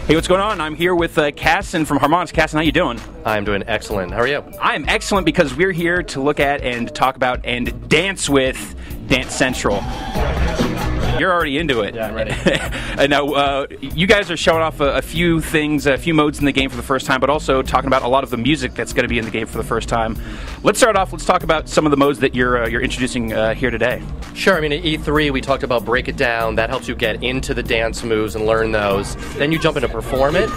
Hey, what's going on? I'm here with Casson from Harmonix. Casson, how you doing? I'm doing excellent. How are you? I am excellent because we're here to look at and talk about and dance with Dance Central. You're already into it. Yeah, I'm ready. And now, you guys are showing off a few things, a few modes in the game for the first time, but also talking about a lot of the music that's going to be in the game for the first time. Let's start off. Let's talk about some of the modes that you're introducing here today. Sure. I mean, at E3, we talked about Break It Down. That helps you get into the dance moves and learn those. Then you jump into Perform It.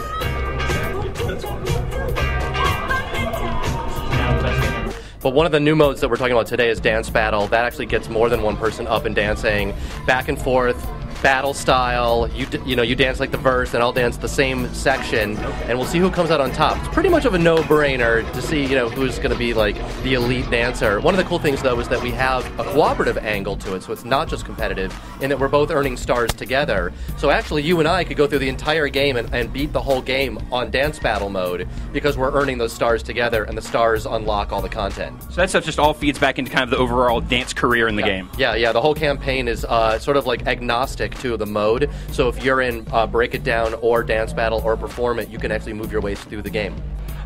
But one of the new modes that we're talking about today is Dance Battle. That actually gets more than one person up and dancing, back and forth, battle style. You dance like the verse, and I'll dance the same section, and we'll see who comes out on top. It's pretty much of a no-brainer to see, who's going to be like the elite dancer. One of the cool things, though, is that we have a cooperative angle to it, so it's not just competitive, in that we're both earning stars together. So actually, you and I could go through the entire game and beat the whole game on Dance Battle mode because we're earning those stars together, and the stars unlock all the content. So that stuff just all feeds back into kind of the overall dance career in the game. Yeah. The whole campaign is sort of like agnostic to the mode. So if you're in Break It Down or Dance Battle or Perform It, you can actually move your way through the game.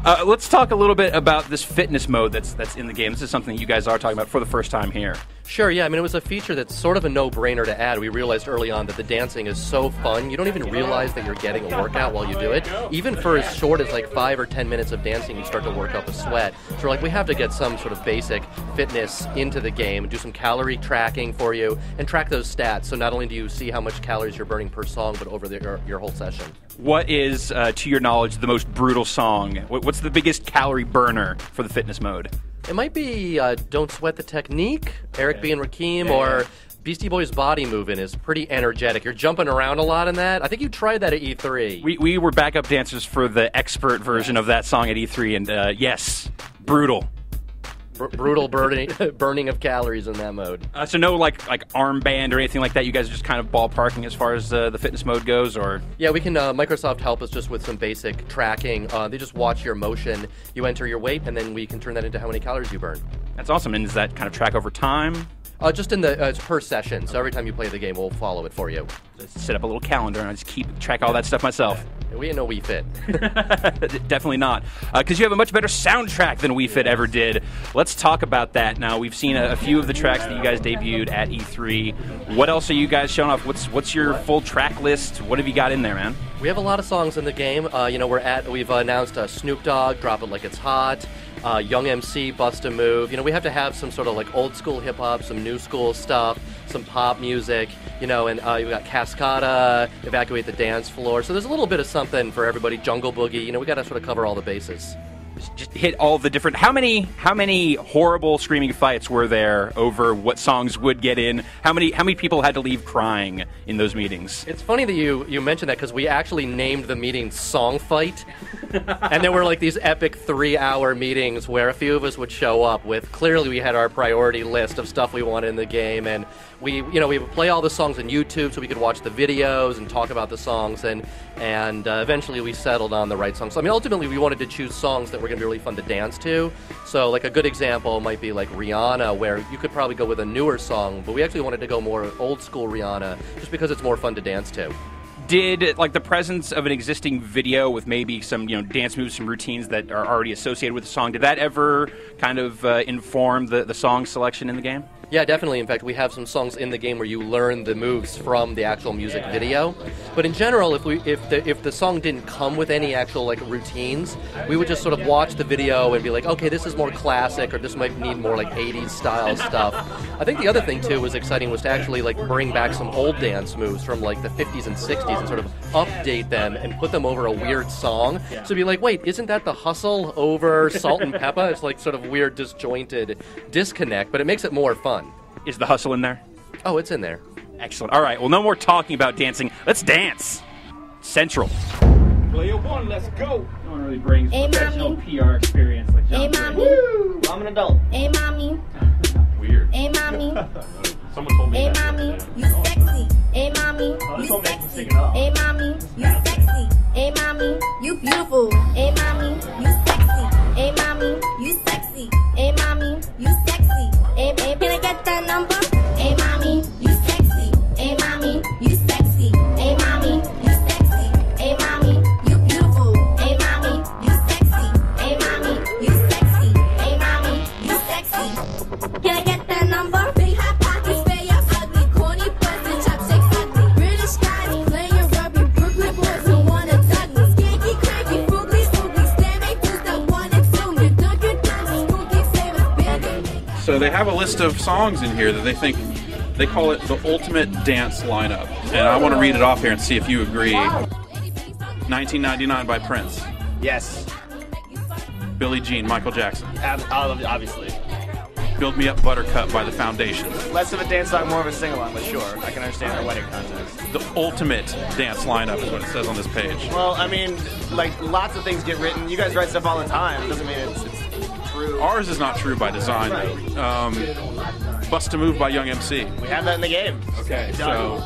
Let's talk a little bit about this fitness mode that's in the game. This is something you guys are talking about for the first time here. Sure, yeah. I mean, it was a feature that's sort of a no-brainer to add. We realized early on that the dancing is so fun. You don't even realize that you're getting a workout while you do it. Even for as short as like 5 or 10 minutes of dancing, you start to work up a sweat. So we're like, we have to get some sort of basic fitness into the game and do some calorie tracking for you and track those stats. So not only do you see how much calories you're burning per song, but over your whole session. What is, to your knowledge, the most brutal song? What's the biggest calorie burner for the fitness mode? It might be Don't Sweat the Technique, Eric B. and Rakim, or Beastie Boys' Body Movin' is pretty energetic. You're jumping around a lot in that. I think you tried that at E3. We were backup dancers for the expert version of that song at E3, and yes, brutal. Brutal burning of calories in that mode. So no like armband or anything like that? You guys are just kind of ballparking as far as the fitness mode goes, or? Yeah, we can. Microsoft help us just with some basic tracking. They just watch your motion, you enter your weight, and then we can turn that into how many calories you burn. That's awesome. And does that kind of track over time? Just in the it's per session. So every time you play the game, we'll follow it for you. Just set up a little calendar and I just keep track all that stuff myself. We ain't no Wii Fit. Definitely not. Because you have a much better soundtrack than Wii Fit ever did. Let's talk about that now. We've seen a few of the tracks that you guys debuted at E3. What else are you guys showing off? What's your full track list? What have you got in there, man? We have a lot of songs in the game. We've announced Snoop Dogg, Drop It Like It's Hot, Young MC, Bust a Move. We have to have some sort of like old school hip hop, some new school stuff, some pop music, and you've got Cascada, Evacuate the Dance Floor. So there's a little bit of something for everybody. Jungle Boogie, we got to sort of cover all the bases. Just hit all the different. How many horrible screaming fights were there over what songs would get in? How many people had to leave crying in those meetings? It's funny that you mentioned that because we actually named the meeting Song Fight, and there were like these epic 3-hour meetings where a few of us would show up with clearly we had our priority list of stuff we wanted in the game, and we would play all the songs on YouTube so we could watch the videos and talk about the songs, and eventually we settled on the right songs. So, ultimately we wanted to choose songs that were going to be really fun to dance to. So like a good example might be like Rihanna, where you could probably go with a newer song, but we actually wanted to go more old school Rihanna just because it's more fun to dance to. Did like the presence of an existing video with maybe some dance moves, some routines that are already associated with the song, did that ever kind of inform the song selection in the game? Yeah, definitely. In fact, we have some songs in the game where you learn the moves from the actual music video. But in general, if the song didn't come with any actual like routines, we would just sort of watch the video and be like, okay, this is more classic, or this might need more like 80s style stuff. I think the other thing too was exciting was to actually like bring back some old dance moves from like the 50s and 60s and sort of update them and put them over a weird song. So be like, wait, isn't that the Hustle over Salt and Peppa? It's like sort of weird, disjointed disconnect, but it makes it more fun. Is the Hustle in there? Oh, it's in there. Excellent. All right, well, no more talking about dancing. Let's dance. Central. Player one, let's go. No one really brings professional PR experience like John. Hey, mommy. I'm an adult. Hey, mommy. Weird. Hey, mommy. Someone told me Hey, that. mommy. You sexy. Hey, mommy. You sexy. Hey, mommy. You sexy. Hey, mommy. You beautiful. Hey, mommy. You sexy. Hey, mommy. You sexy. Hey, mommy. You sexy. Hey, can I get that number? Hey, mommy. You sexy. Hey, mommy. You sexy. Hey, mommy. You sexy. Hey, mommy. So they have a list of songs in here that they think, they call it the ultimate dance lineup. And I want to read it off here and see if you agree. 1999 by Prince. Yes. Billie Jean, Michael Jackson. Obviously. Build Me Up Buttercup by The Foundation. Less of a dance song, more of a sing-along, but sure, I can understand the wedding context. The ultimate dance lineup is what it says on this page. Well, I mean, like, lots of things get written. You guys write stuff all the time. It doesn't mean it's true. Ours is not true by design, though. Bust a Move by Young MC. We have that in the game. Okay, so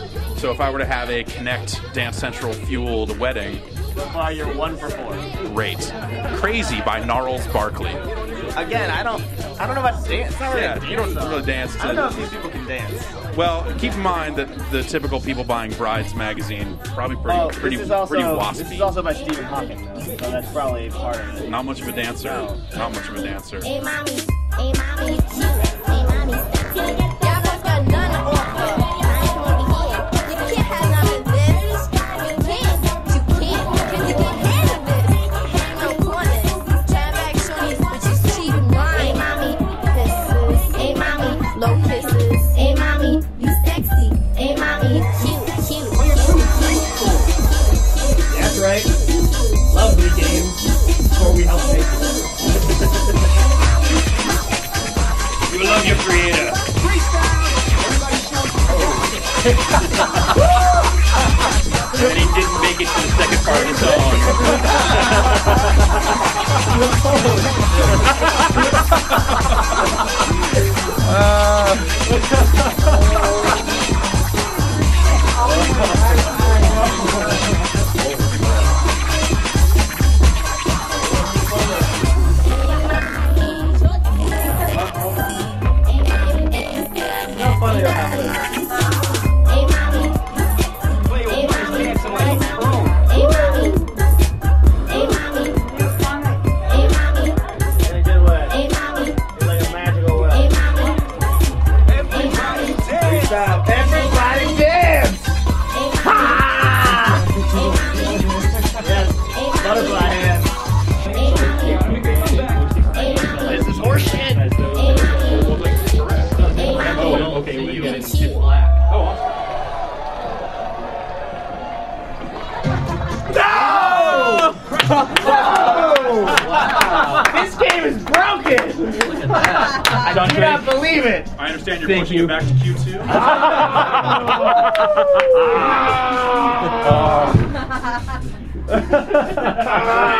if I were to have a Connect Dance Central fueled wedding, So far, you're 1 for 4. great. Crazy by Gnarls Barkley. Again, I don't know about dance. It's not really a Yeah, you don't dance really song. dance to- I don't know if these people can dance. Well, keep in mind that the typical people buying Brides magazine probably pretty this waspy. is also by Stephen Hawking, though, so that's probably part of it. Not much of a dancer. Not much of a dancer. Hey mommy, hey mommy, hey mommy. Y'all both got none on her. I ain't gonna be here. You can't have none of this. You can't, cause you can't handle this. Ain't no corners. Try back shorties, but you cheap and wine. Hey mommy, kisses. Hey mommy, low kisses. Hey mommy, you sexy. Hey mommy, you cute. That's right. Lovely games. Before we help make it. You love your creator. And he didn't make it to the second part of the Hey mommy, hey mommy, hey mommy, hey mommy, hey mommy, In a good way. hey mommy, In like a magical way. hey mommy, Stop. Everybody dance! Yes. Butterfly hand. This is horseshit. Okay, we get it. It's black. Oh, This game is broken! I do not believe it! I understand you're pushing it back to Q2. Alright.